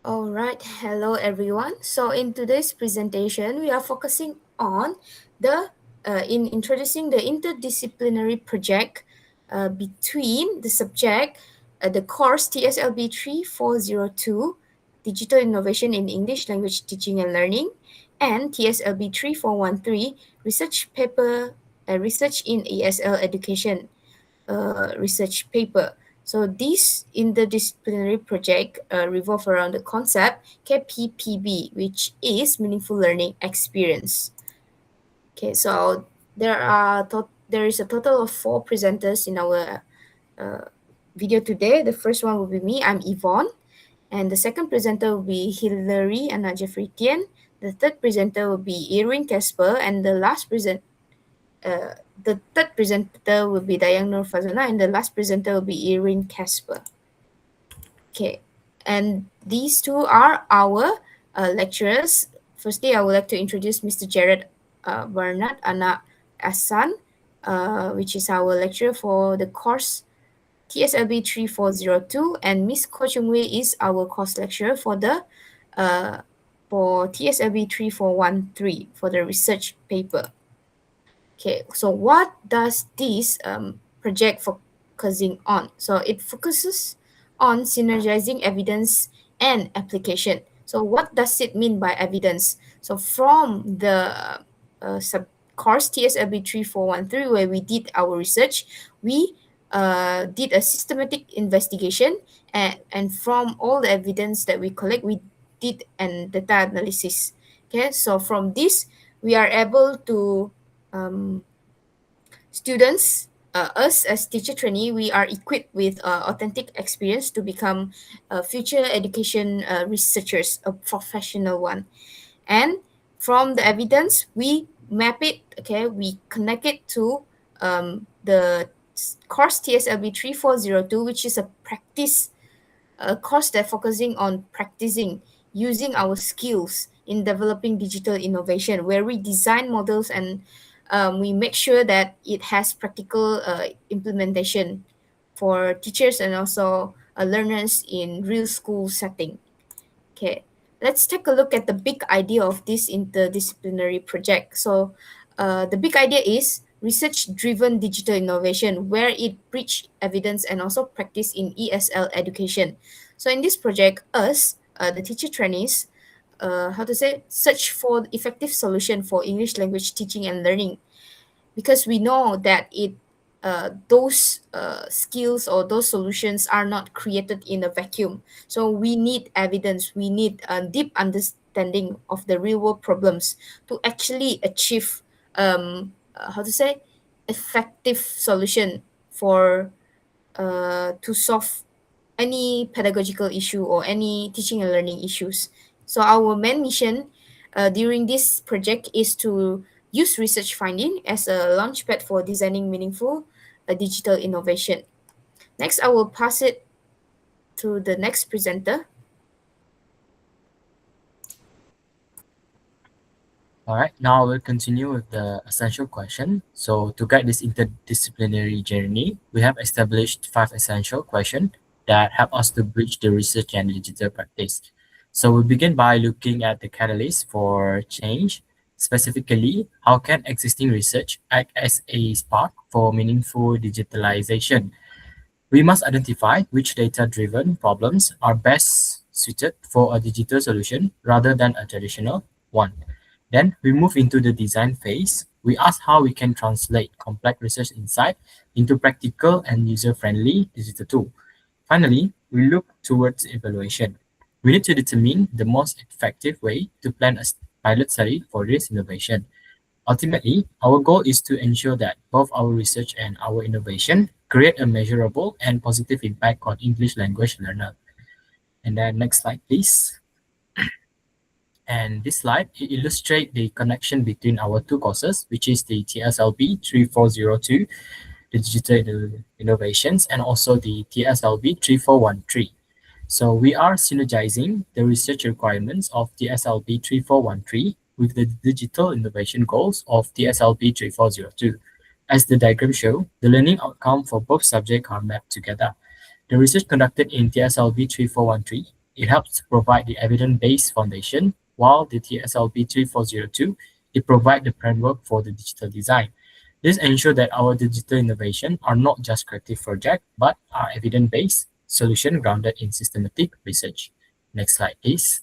All right, hello everyone. So in today's presentation, we are focusing on in introducing the interdisciplinary project between the subject, the course TSLB 3402, Digital Innovation in English Language Teaching and Learning, and TSLB 3413, Research in ESL Education research paper. So this interdisciplinary project revolve around the concept KPPB, which is meaningful learning experience. Okay, so there is a total of 4 presenters in our video today. The first one will be me. I'm Yvonne, and the second presenter will be Hilary and Jeffrey-Tian. The third presenter will be Irwin Casper, and the third presenter will be Dayang Nur Fazana, and the last presenter will be Irene Casper. Okay, and these two are our lecturers. Firstly, I would like to introduce Mr. Jared Bernard Anak Asan, which is our lecturer for the course TSLB 3402, and Miss Ko Chung Wei is our course lecturer for the for TSLB 3413 for the research paper. Okay, so what does this project focusing on? So it focuses on synergizing evidence and application. So what does it mean by evidence? So from the sub course TSLB 3413, where we did our research, we did a systematic investigation, and from all the evidence that we collect, we did an data analysis. Okay, so from this, we are able to students, us as teacher trainee, we are equipped with authentic experience to become future education researchers, a professional one. And from the evidence, we map it, okay, we connect it to the course TSLB 3402, which is a course that focusing on practicing using our skills in developing digital innovation, where we design models and we make sure that it has practical implementation for teachers and also learners in real school setting. Okay, let's take a look at the big idea of this interdisciplinary project. So the big idea is research-driven digital innovation, where it bridge evidence and also practice in ESL education. So in this project, us, the teacher trainees, search for effective solution for English language teaching and learning, because we know that those skills or those solutions are not created in a vacuum. So we need evidence, we need a deep understanding of the real world problems to actually achieve effective solution for to solve any pedagogical issue or any teaching and learning issues. So our main mission during this project is to use research finding as a launchpad for designing meaningful digital innovation. Next, I will pass it to the next presenter. All right, now we'll continue with the essential question. So to guide this interdisciplinary journey, we have established 5 essential questions that help us to bridge the research and digital practice. So we begin by looking at the catalyst for change. Specifically, how can existing research act as a spark for meaningful digitalization? We must identify which data-driven problems are best suited for a digital solution rather than a traditional one. Then we move into the design phase. We ask how we can translate complex research insight into practical and user-friendly digital tool. Finally, we look towards evaluation. We need to determine the most effective way to plan a pilot study for this innovation. Ultimately, our goal is to ensure that both our research and our innovation create a measurable and positive impact on English language learner. And then next slide, please. And this slide illustrates the connection between our two courses, which is the TSLB 3402, the Digital Innovations, and also the TSLB 3413. So we are synergizing the research requirements of TSLB 3413 with the digital innovation goals of TSLB 3402. As the diagram shows, the learning outcome for both subjects are mapped together. The research conducted in TSLB 3413 It helps provide the evidence-based foundation, while the TSLB 3402, it provides the framework for the digital design. This ensures that our digital innovation are not just creative projects, but are evidence-based solution grounded in systematic research. Next slide, please.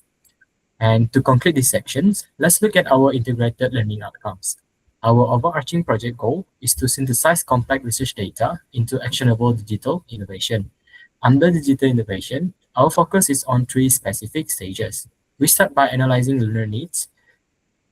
And to conclude these sections, let's look at our integrated learning outcomes. Our overarching project goal is to synthesize complex research data into actionable digital innovation. Under digital innovation, our focus is on three specific stages. We start by analyzing learner needs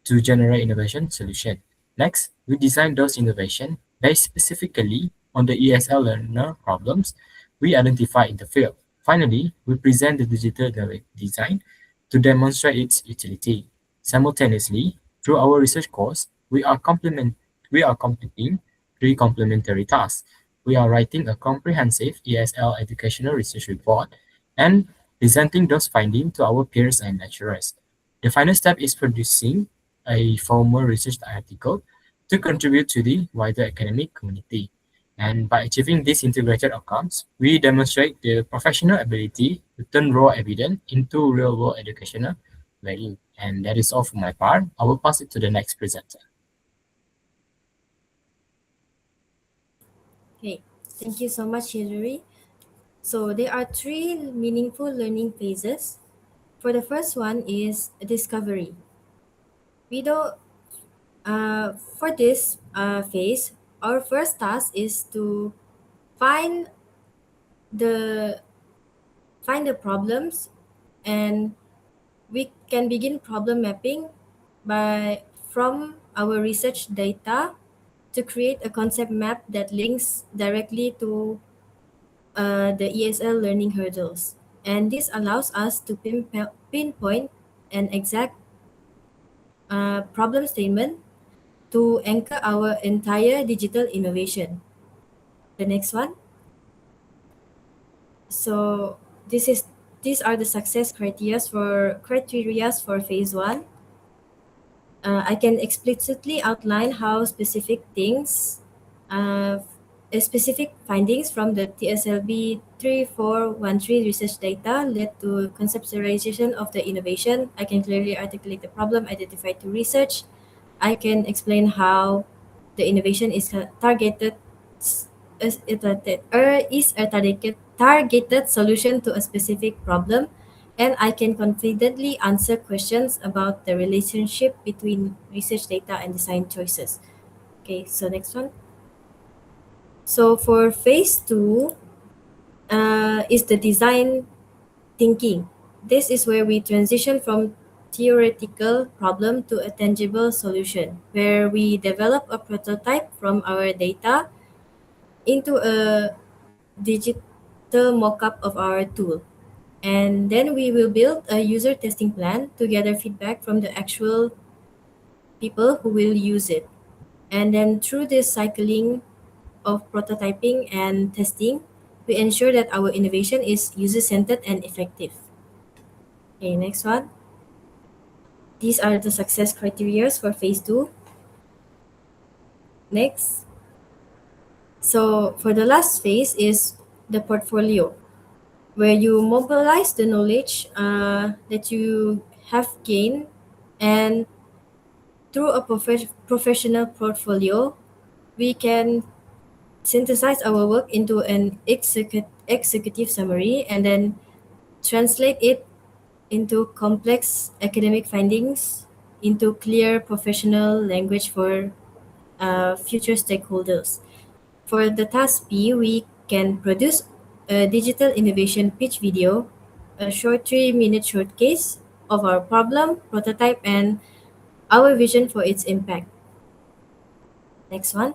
to generate innovation solution. Next, we design those innovation based specifically on the ESL learner problems we identify in the field. Finally, we present the digital design to demonstrate its utility. Simultaneously, through our research course, we are completing three complementary tasks. We are writing a comprehensive ESL educational research report and presenting those findings to our peers and lecturers. The final step is producing a formal research article to contribute to the wider academic community. And by achieving these integrated outcomes, we demonstrate the professional ability to turn raw evidence into real-world educational value. And that is all for my part. I will pass it to the next presenter. Okay, thank you so much, Hilary. So there are three meaningful learning phases. For the first one is discovery. We don't, for this phase, our first task is to find the find the problems, and we can begin problem mapping by from our research data to create a concept map that links directly to the ESL learning hurdles. And this allows us to pinpoint an exact problem statement to anchor our entire digital innovation. The next one. So this is these are the success criteria for phase one. I can explicitly outline how uh, specific findings from the TSLB 3413 research data led to conceptualization of the innovation. I can clearly articulate the problem identified to research. I can explain how the innovation is targeted is a targeted solution to a specific problem, and I can confidently answer questions about the relationship between research data and design choices. Okay, so next one. So for phase two is the design thinking. This is where we transition from theoretical problem to a tangible solution, where we develop a prototype from our data into a digital mock-up of our tool. And then we will build a user testing plan to gather feedback from the actual people who will use it. And then through this cycling of prototyping and testing, we ensure that our innovation is user-centered and effective. Okay, next one. These are the success criteria for phase two. Next. So for the last phase is the portfolio, where you mobilize the knowledge that you have gained, and through a professional portfolio, we can synthesize our work into an executive summary and then translate it into complex academic findings into clear professional language for future stakeholders. For the task B, we can produce a digital innovation pitch video, a short 3-minute showcase of our problem, prototype, and our vision for its impact. Next one.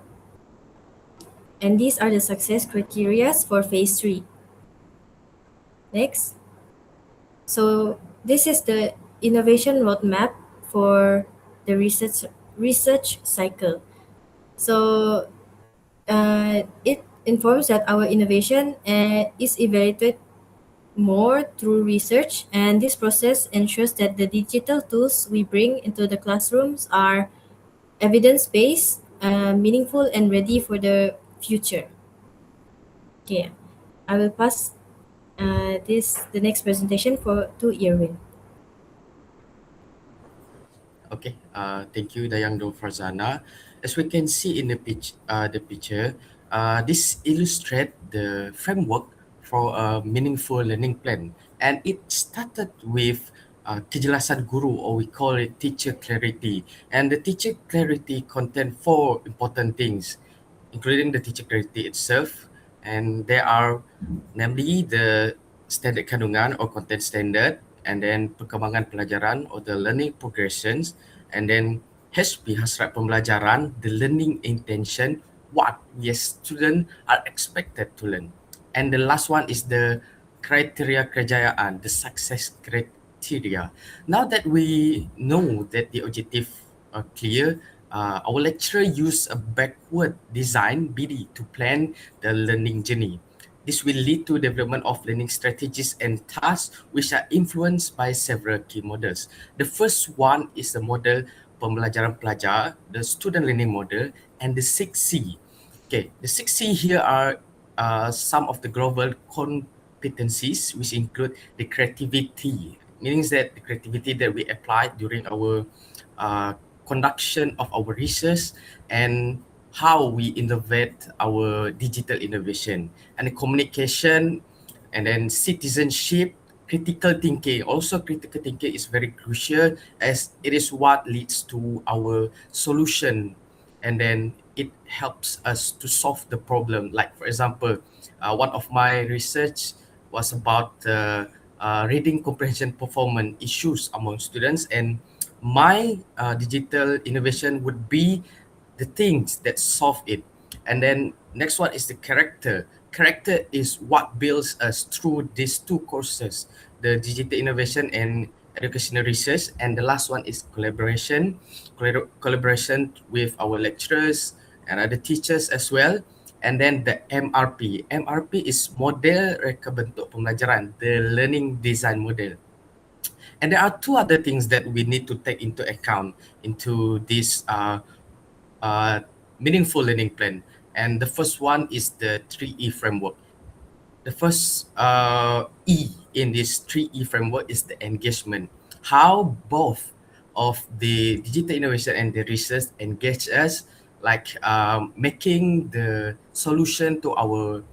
And these are the success criteria for phase 3. Next. So this is the innovation roadmap for the research cycle. So it informs that our innovation is evaluated more through research, and this process ensures that the digital tools we bring into the classrooms are evidence-based, meaningful, and ready for the future. Okay, I will pass The next presentation to Irwin. Okay, thank you, Dayang Farzana. As we can see in the picture, this illustrates the framework for a meaningful learning plan, and it started with kejelasan guru, or we call it teacher clarity. And the teacher clarity contains four important things, including the teacher clarity itself, and there are namely the standard kandungan or content standard, and then perkembangan pelajaran or the learning progressions, and then HP hasrat pembelajaran, the learning intention, what we as students are expected to learn. And the last one is the criteria kejayaan, the success criteria. Now that we know that the objective are clear, our lecturer used a backward design BD to plan the learning journey. This will lead to development of learning strategies and tasks which are influenced by several key models. The first one is the model pembelajaran pelajar, the student learning model, and the 6C. Okay, the 6C here are some of the global competencies which include the creativity, meaning that the creativity that we apply during our conduction of our research, and how we innovate our digital innovation, and the communication, and then citizenship, critical thinking. Also, critical thinking is very crucial as it is what leads to our solution, and then it helps us to solve the problem. Like for example, one of my research was about reading comprehension performance issues among students, and my digital innovation would be the things that solve it. And then next one is the character. Character is what builds us through these two courses, the digital innovation and educational research. And the last one is collaboration. Collaboration with our lecturers and other teachers as well. And then the MRP. MRP is model reka bentuk pembelajaran, the learning design model. And there are two other things that we need to take into account into this meaningful learning plan. And the first one is the 3E framework. The first E in this 3E framework is the engagement. How both of the digital innovation and the research engage us, like making the solution to our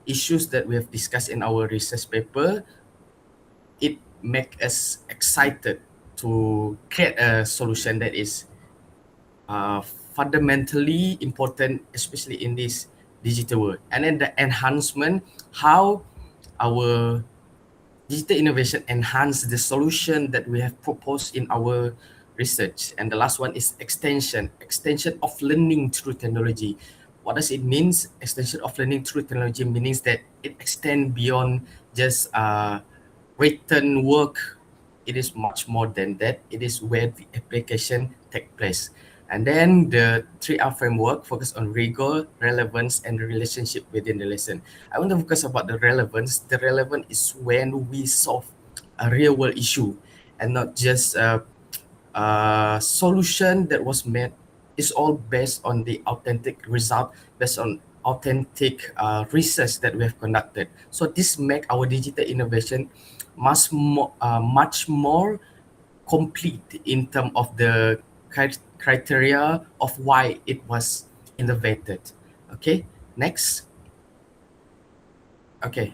issues that we have discussed in our research paper. It make us excited to create a solution that is fundamentally important, especially in this digital world. And then the enhancement, how our digital innovation enhance the solution that we have proposed in our research. And the last one is extension of learning through technology. What does it mean? Extension of learning through technology means that it extends beyond just written work. It is much more than that. It is where the application take place. And then the 3R framework focus on rigor, relevance, and the relationship within the lesson. I want to focus about the relevance. The relevance is when we solve a real world issue and not just a solution that was made. Is all based on the authentic result, based on authentic research that we have conducted. So this make our digital innovation much more complete in terms of the criteria of why it was innovated. Okay, next. Okay,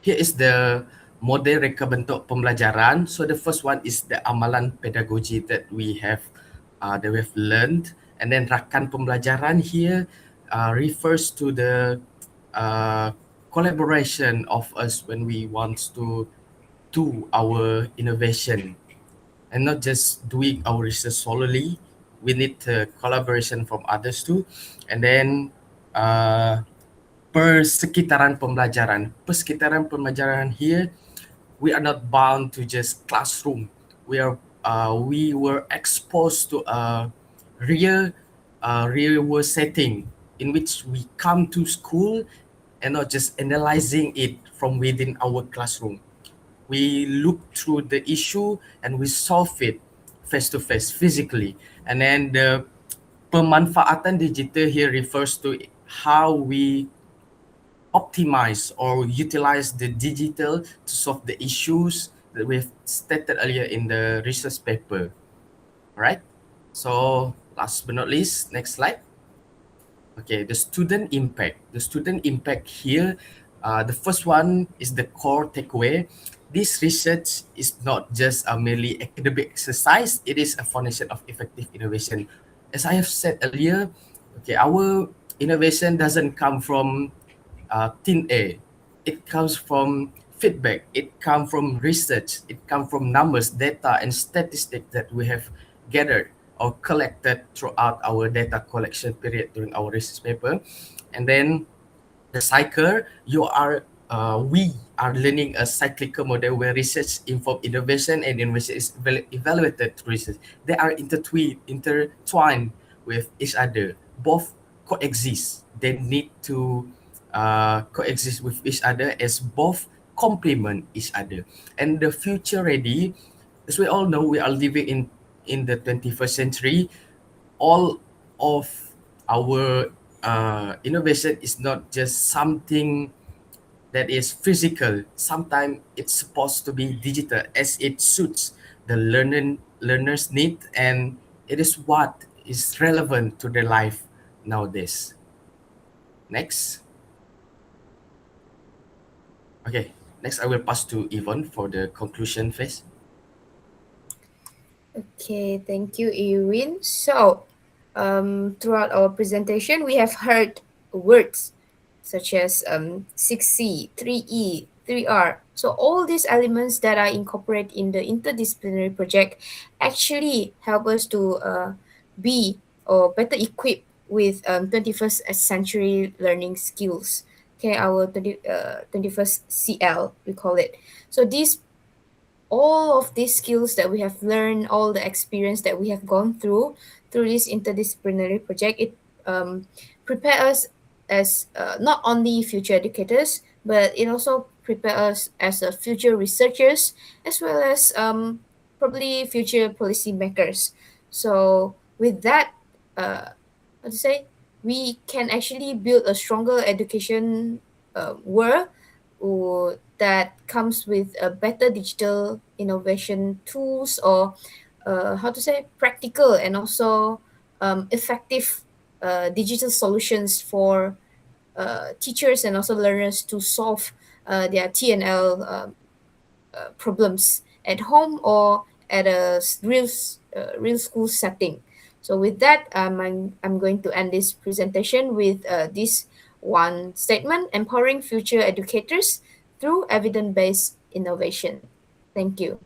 here is the model reka bentuk pembelajaran. So the first one is the amalan pedagogi that we have learned, and then rakan pembelajaran here refers to the collaboration of us when we want to do our innovation, and not just doing our research solely. We need collaboration from others too. And then persekitaran pembelajaran. Persekitaran pembelajaran here, we are not bound to just classroom. We were exposed to a real world setting in which we come to school and not just analyzing it from within our classroom. We look through the issue and we solve it face to face, physically. And then the pemanfaatan digital here refers to how we optimize or utilize the digital to solve the issues that we've stated earlier in the research paper. Right? So last but not least, next slide. Okay, the student impact. The student impact here, the first one is the core takeaway. This research is not just a merely academic exercise, it is a foundation of effective innovation. As I have said earlier, okay, our innovation doesn't come from thin air. It comes from feedback. It comes from research. It comes from numbers, data, and statistics that we have gathered or collected throughout our data collection period during our research paper. And then the cycle, we are learning a cyclical model where research informs innovation and innovation is evaluated through research. They are intertwined with each other. Both coexist. They need to coexist with each other as both complement each other. And the future ready, as we all know, we are living in the 21st century. All of our innovation is not just something that is physical. Sometimes it's supposed to be digital as it suits the learner's need, and it is what is relevant to their life nowadays. Next. Okay, next I will pass to Yvonne for the conclusion phase. Okay, thank you, Irwin. So, throughout our presentation, we have heard words such as 6C, 3E, 3R. So, all these elements that are incorporated in the interdisciplinary project actually help us to be or better equipped with 21st century learning skills. Okay, our 21st CL, we call it. So, these all of these skills that we have learned, all the experience that we have gone through this interdisciplinary project, it prepare us as not only future educators, but it also prepare us as a future researchers as well as probably future policy makers. So with that, how to say, we can actually build a stronger education world that comes with a better digital innovation tools or how to say practical and also effective digital solutions for teachers and also learners to solve their TNL problems at home or at a real school setting. So with that, I'm going to end this presentation with this one statement: empowering future educators through evidence-based innovation. Thank you.